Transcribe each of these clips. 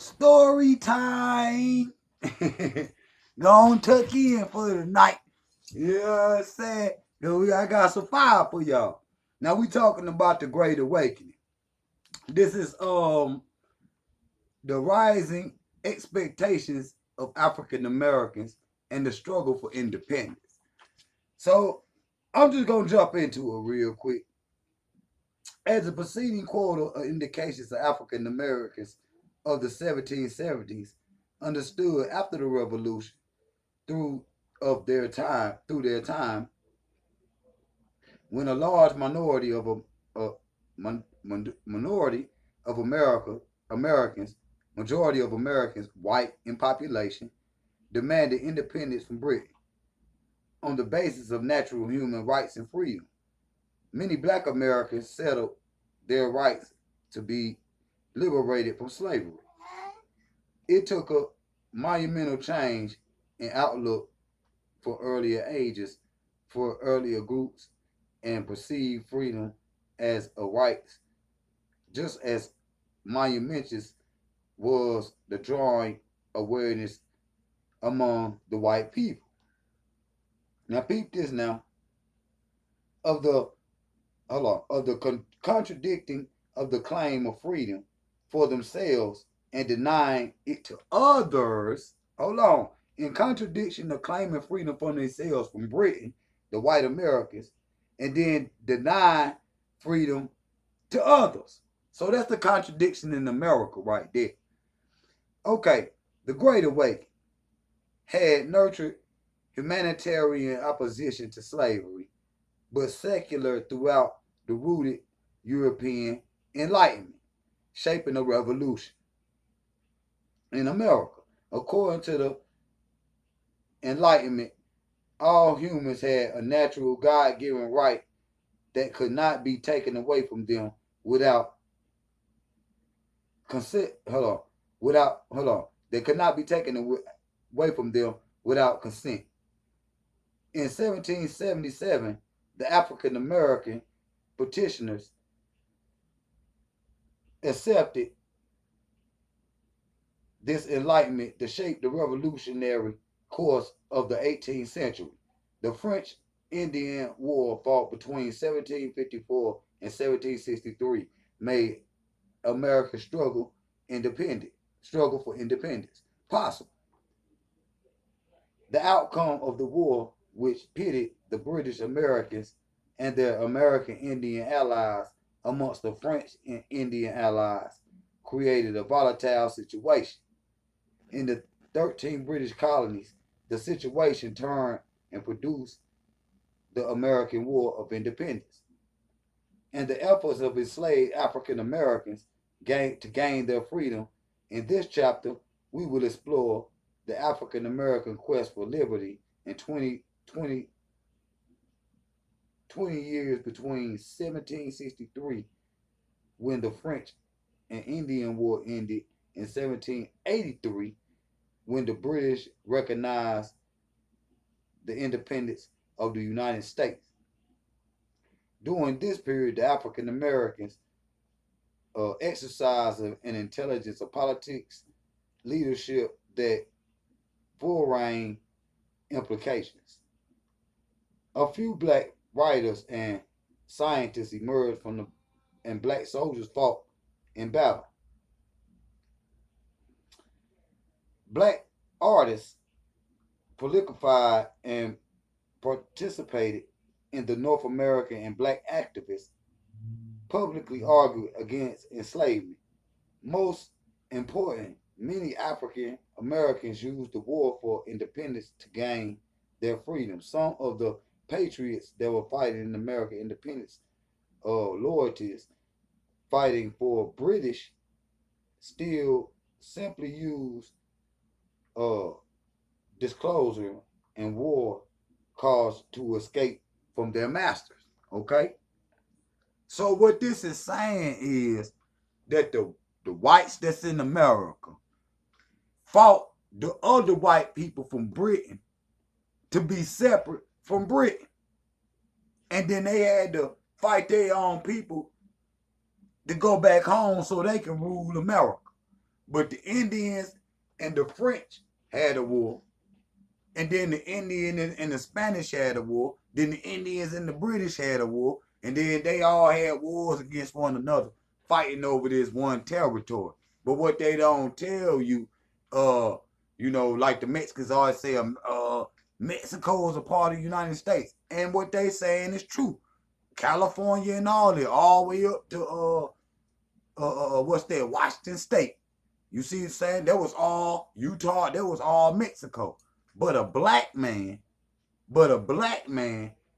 Story time. Go on, tuck in for the night. You know what I'm saying? I got some fire for y'all. Now we talking about the Great Awakening. This is the rising expectations of African Americans and the struggle for independence. So I'm just gonna jump into it real quick. As the preceding quote indications of African Americans of the 1770s understood after the revolution through their time when a large minority of a minority of Americans, majority of Americans, white in population, demanded independence from Britain on the basis of natural human rights and freedom. Many black Americans settled their rights to be liberated from slavery. It took a monumental change in outlook for earlier ages, for earlier groups, and perceived freedom as a right, just as monumental was the drawing awareness among the white people. Now, peep this now of the contradicting of the claim of freedom for themselves and denying it to others. Hold on. In contradiction of claiming freedom for themselves from Britain, the white Americans, and then deny freedom to others. So that's the contradiction in America right there. Okay, the Great Awakening had nurtured humanitarian opposition to slavery, but secular throughout the rooted European Enlightenment, shaping a revolution in America. According to the Enlightenment, all humans had a natural God-given right that could not be taken away from them without consent. Hold on. That could not be taken away from them without consent. In 1777, the African American petitioners accepted this enlightenment to shape the revolutionary course of the 18th century. The French Indian War fought between 1754 and 1763 made America's struggle for independence possible. The outcome of the war, which pitted the British Americans and their American Indian allies amongst the French and Indian allies, created a volatile situation. In the 13 British colonies, the situation turned and produced the American War of Independence. And the efforts of enslaved African Americans to gain their freedom. In this chapter, we will explore the African American quest for liberty in 20 years between 1763, when the French and Indian War ended, in 1783, when the British recognized the independence of the United States. During this period, the African Americans exercised an intelligence of politics, leadership that full-range implications. A few black writers and scientists emerged and black soldiers fought in battle. Black artists prolified and participated in the North American, and black activists publicly argued against enslavement. Most important, many African Americans used the war for independence to gain their freedom. Some of the patriots that were fighting in American independence, loyalties, fighting for British, still simply use uh, disclosure and war cause to escape from their masters. Okay? So what this is saying is that the whites that's in America fought the other white people from Britain to be separate from Britain. And then they had to fight their own people to go back home so they can rule America. But the Indians and the French had a war. And then the Indian and the Spanish had a war. Then the Indians and the British had a war. And then they all had wars against one another, fighting over this one territory. But what they don't tell you, like the Mexicans always say, Mexico is a part of the United States. And what they saying is true. California and all the way up to what's that, Washington State. You see what I'm saying? That was all Utah, that was all Mexico. But a black man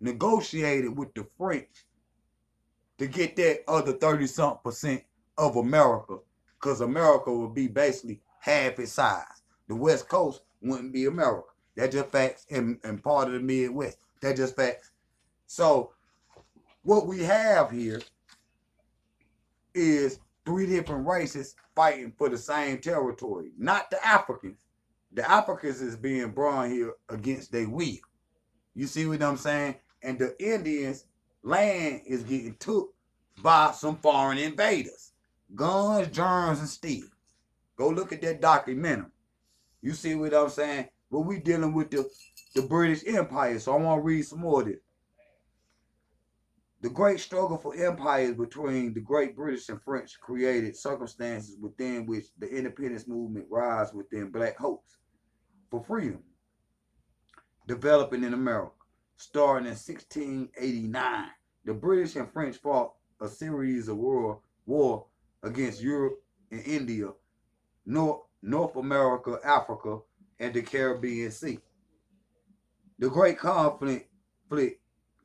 negotiated with the French to get that other 30-something% of America, because America would be basically half its size. The West Coast wouldn't be America. That's just facts, and part of the Midwest. That's just facts. So what we have here is 3 different races fighting for the same territory, not the Africans. The Africans is being brought here against their will. You see what I'm saying? And the Indians' land is getting took by some foreign invaders. Guns, germs, and steel. Go look at that documentary. You see what I'm saying? But we dealing with the British Empire, so I want to read some more of this. The great struggle for empires between the Great British and French created circumstances within which the independence movement rise within black hopes for freedom, developing in America. Starting in 1689, the British and French fought a series of war against Europe and India, North America, Africa, and the Caribbean Sea. The great conflict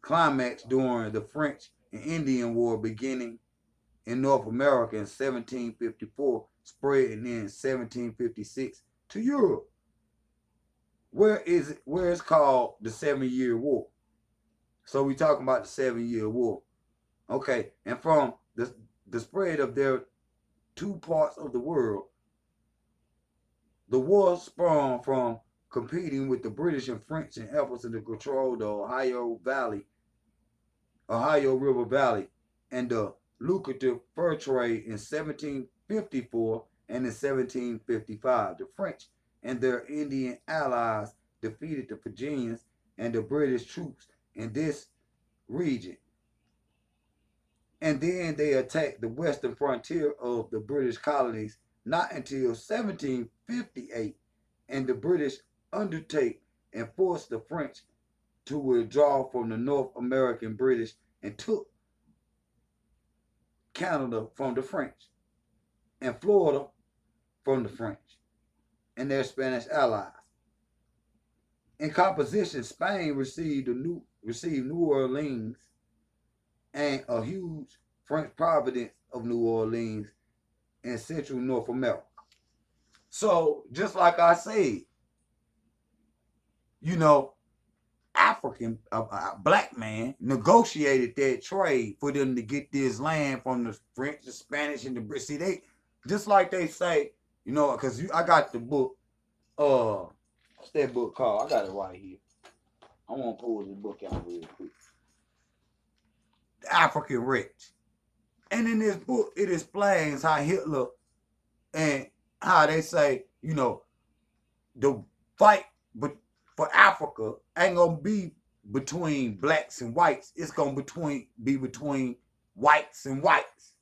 climaxed during the French and Indian War beginning in North America in 1754, spreading in 1756 to Europe, where it's called the 7-Year War. So we talking about the 7-Year War. Okay, and from the spread of their 2 parts of the world, the war sprung from competing with the British and French in efforts to control the Ohio River Valley, and the lucrative fur trade in 1754 and in 1755. The French and their Indian allies defeated the Virginians and the British troops in this region. And then they attacked the western frontier of the British colonies not until 1758, and the British undertake and forced the French to withdraw from the North American British and took Canada from the French and Florida from the French and their Spanish allies. In composition, Spain received New Orleans and a huge French province of New Orleans in central North America. So, just like I said, African, black man negotiated that trade for them to get this land from the French, the Spanish, and the British. See, they, just like they say, because I got the book, what's that book called? I got it right here. I want to pull this book out real quick. The African Rich. And in this book, it explains how Hitler and how they say, the fight for Africa ain't gonna be between blacks and whites. It's gonna be between whites and whites.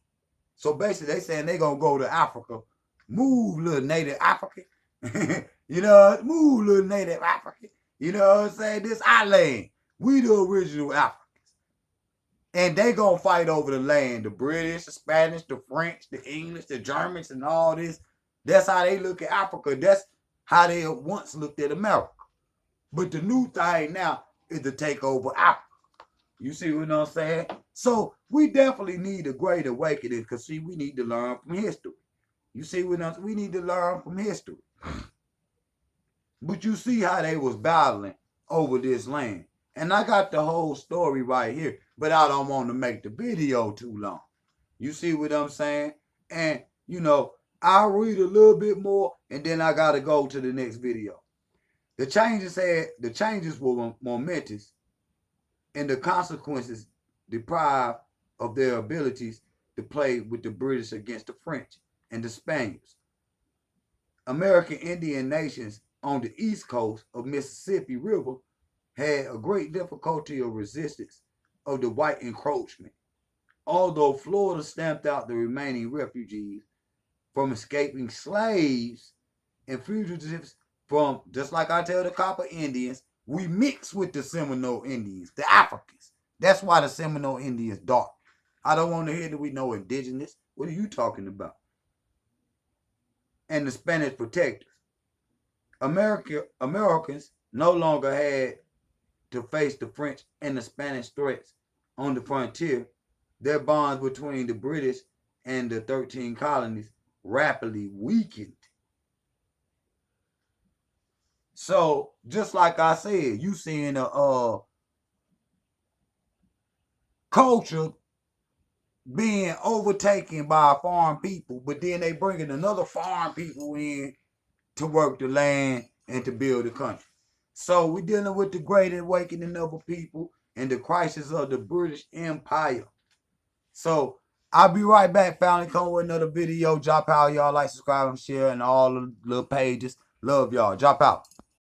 So basically, they saying they gonna go to Africa, move little native African, move little native African. You know what I'm saying? This our land. We the original Africans. And they gonna fight over the land. The British, the Spanish, the French, the English, the Germans, and all this. That's how they look at Africa. That's how they once looked at America. But the new thing now is to take over Africa. You see what I'm saying? So we definitely need a great awakening, because see, we need to learn from history. You see what I'm saying? We need to learn from history. But you see how they was battling over this land. And I got the whole story right here, but I don't want to make the video too long. You see what I'm saying? And, I'll read a little bit more, and then I got to go to the next video. The changes were momentous, and the consequences deprived of their abilities to play with the British against the French and the Spaniards. American Indian nations on the east coast of Mississippi River had a great difficulty of resistance of the white encroachment. Although Florida stamped out the remaining refugees from escaping slaves and fugitives from, just like I tell the Copper Indians, we mix with the Seminole Indians, the Africans. That's why the Seminole Indians dark. I don't want to hear that we know indigenous. What are you talking about? And the Spanish protectors. Americans no longer had to face the French and the Spanish threats on the frontier. Their bonds between the British and the 13 colonies rapidly weakened. So, just like I said, you seeing a culture being overtaken by foreign people, but then they bringing another foreign people in to work the land and to build the country. So we're dealing with the great awakening of a people and the crisis of the British Empire. So I'll be right back, family. Come with another video. Drop out, y'all. Like, subscribe, and share, and all the little pages. Love y'all. Drop out.